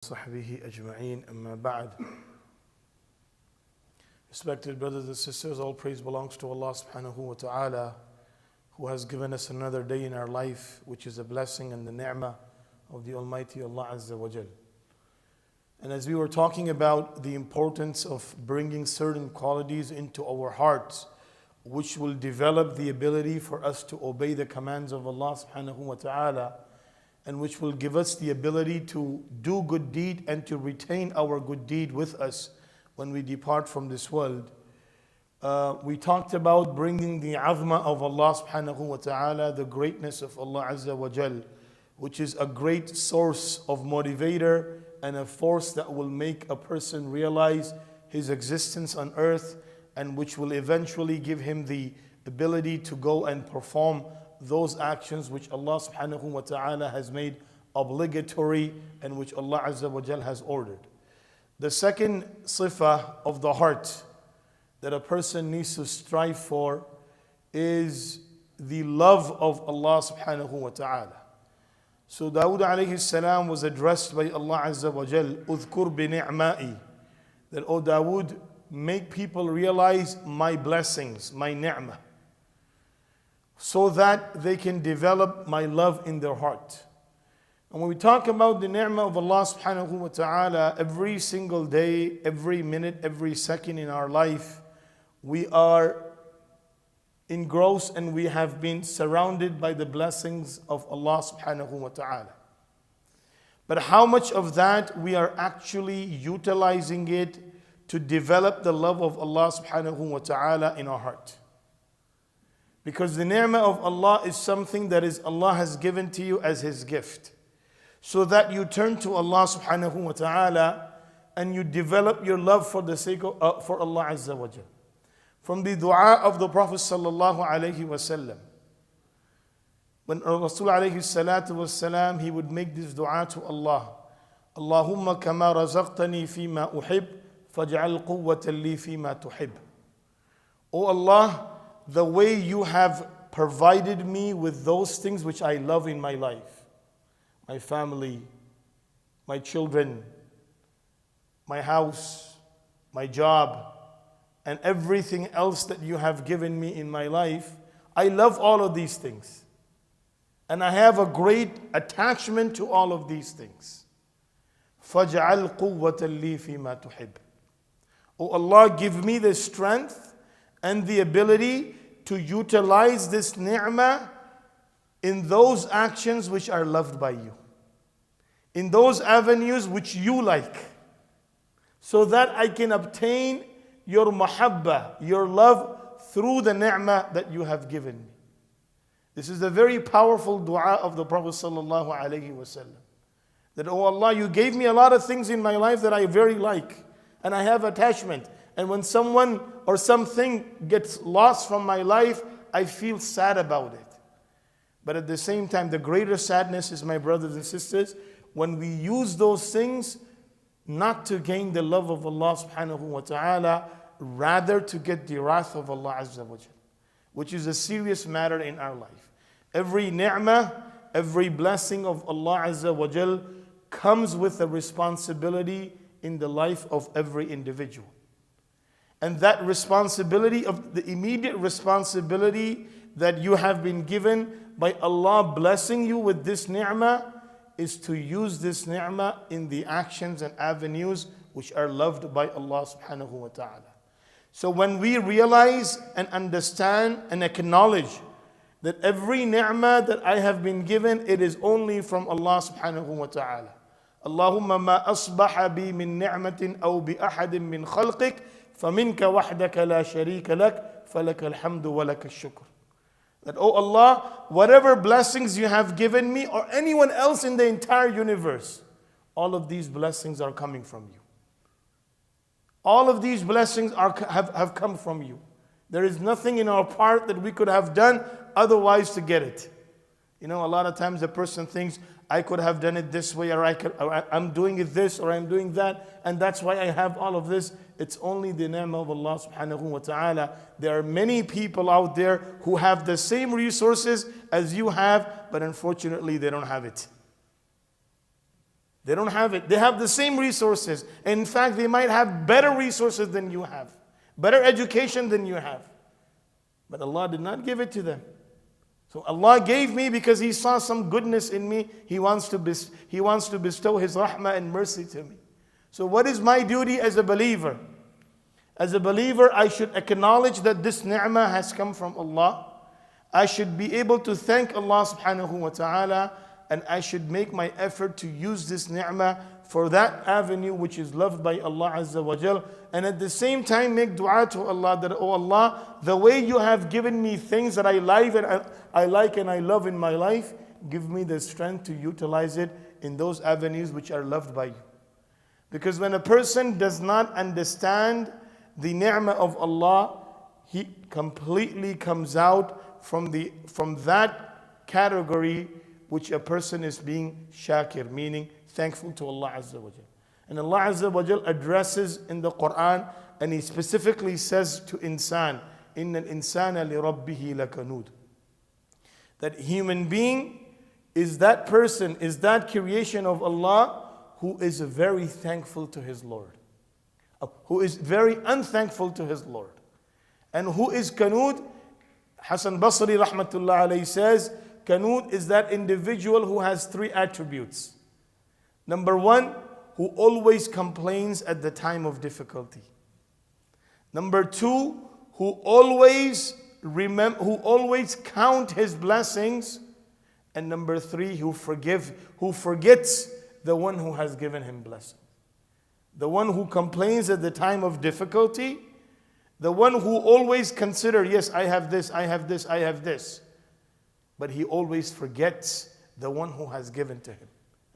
صحبه أجمعين أما بعد. Respected brothers and sisters, all praise belongs to Allah subhanahu wa ta'ala, who has given us another day in our life, which is a blessing and the ni'mah of the Almighty Allah Azza wa Jal. And as we were talking about the importance of bringing certain qualities into our hearts, which will develop the ability for us to obey the commands of Allah subhanahu wa ta'ala, and which will give us the ability to do good deed and to retain our good deed with us when we depart from this world. We talked about bringing the azma of Allah subhanahu wa ta'ala, the greatness of Allah Azza wa Jal, which is a great source of motivator and a force that will make a person realize his existence on earth, and which will eventually give him the ability to go and perform those actions which Allah subhanahu wa ta'ala has made obligatory and which Allah Azza wa Jal has ordered. The second sifah of the heart that a person needs to strive for is the love of Allah subhanahu wa ta'ala. So Dawood alayhi salam was addressed by Allah Azza wa Jal, "Udhkur bi ni'ma'i," that, "O Dawood, make people realize my blessings, my ni'mah, so that they can develop my love in their heart." And when we talk about the ni'mah of Allah subhanahu wa ta'ala, every single day, every minute, every second in our life, we are engrossed and we have been surrounded by the blessings of Allah subhanahu wa ta'ala. But how much of that we are actually utilizing it to develop the love of Allah subhanahu wa ta'ala in our heart? Because the ni'mah of Allah is something that is Allah has given to you as His gift, so that you turn to Allah subhanahu wa ta'ala and you develop your love for the sake of for Allah Azza wa Jal. From the dua of the Prophet sallallahu alaihi wasallam, when Rasul alayhi salatu wasalam, he would make this dua to Allah: "Allahumma kama razaqtani fima uhib, faj'al quwwatan li fima tuhib." O Allah, the way you have provided me with those things which I love in my life, my family, my children, my house, my job, and everything else that you have given me in my life, I love all of these things. And I have a great attachment to all of these things. فَجْعَلْ قُوَّةً لِي فِي مَا تُحِبُّ. O Allah, give me the strength and the ability to utilize this ni'mah in those actions which are loved by you, in those avenues which you like, so that I can obtain your mahabbah, your love, through the ni'mah that you have given me. This is the very powerful dua of the Prophet sallallahu alaihi wasallam. That, "Oh Allah, you gave me a lot of things in my life that I very like, and I have attachment. And when someone or something gets lost from my life, I feel sad about it." But at the same time, the greater sadness is, my brothers and sisters, when we use those things not to gain the love of Allah subhanahu wa ta'ala, rather to get the wrath of Allah Azza wa Jal, which is a serious matter in our life. Every ni'mah, every blessing of Allah Azza wa Jal comes with a responsibility in the life of every individual. And that responsibility, of the immediate responsibility that you have been given by Allah blessing you with this ni'mah, is to use this ni'mah in the actions and avenues which are loved by Allah subhanahu wa ta'ala. So when we realize and understand and acknowledge that every ni'mah that I have been given, it is only from Allah subhanahu wa ta'ala. Allahumma ma asbaha bi min ni'matin aw bi ahadin min khalqik فَمِنْكَ وَحْدَكَ لَا شَرِيكَ لَكَ فَلَكَ الْحَمْدُ وَلَكَ الشُّكْرُ. That, "Oh Allah, whatever blessings you have given me or anyone else in the entire universe, all of these blessings are coming from you. All of these blessings have come from you. There is nothing in our part that we could have done otherwise to get it." You know, a lot of times a person thinks, "I could have done it this way, or I'm doing it this, or I'm doing that, and that's why I have all of this." It's only the ni'mah of Allah subhanahu wa ta'ala. There are many people out there who have the same resources as you have, but unfortunately they don't have it. They don't have it. They have the same resources. In fact, they might have better resources than you have, better education than you have. But Allah did not give it to them. So Allah gave me because He saw some goodness in me. He wants to bestow His rahmah and mercy to me. So what is my duty as a believer? As a believer, I should acknowledge that this ni'mah has come from Allah. I should be able to thank Allah subhanahu wa ta'ala, and I should make my effort to use this ni'mah for that avenue which is loved by Allah Azza wa Jal. And at the same time make dua to Allah that, oh Allah, the way you have given me things that I like and I love in my life, give me the strength to utilize it in those avenues which are loved by you. Because when a person does not understand the ni'mah of Allah, he completely comes out from that category which a person is being shakir, meaning thankful to Allah Azza wa Jal. And Allah Azza wa Jal addresses in the Quran, and He specifically says to insan, إِنَّ الْإِنسَانَ لِرَبِّهِ لَكَنُودٌ. That human being is that person, is that creation of Allah who is very thankful to his Lord, who is very unthankful to his Lord. And who is Kanud? Hasan Basri rahmatullah alayhi says, Kanud is that individual who has three attributes. Number one, who always complains at the time of difficulty. Number two, who always count his blessings. And number three, who forgets the one who has given him blessing. The one who complains at the time of difficulty. The one who always considers, yes, I have this, I have this, I have this. But he always forgets the one who has given to him.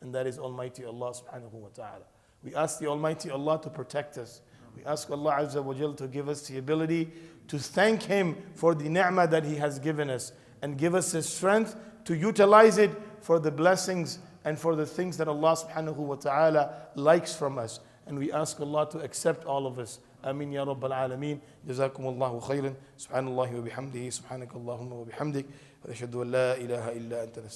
And that is Almighty Allah subhanahu wa ta'ala. We ask the Almighty Allah to protect us. We ask Allah Azza wa Jal to give us the ability to thank Him for the ni'mah that He has given us, and give us the strength to utilize it for the blessings and for the things that Allah subhanahu wa ta'ala likes from us. And we ask Allah to accept all of us. Ameen ya Rabbal Alameen. Jazakum Allahu khairan. Subhanallahi wa bihamdihi. Subhanakallahumma wa bihamdik. Wa ashhadu an la ilaha illa anta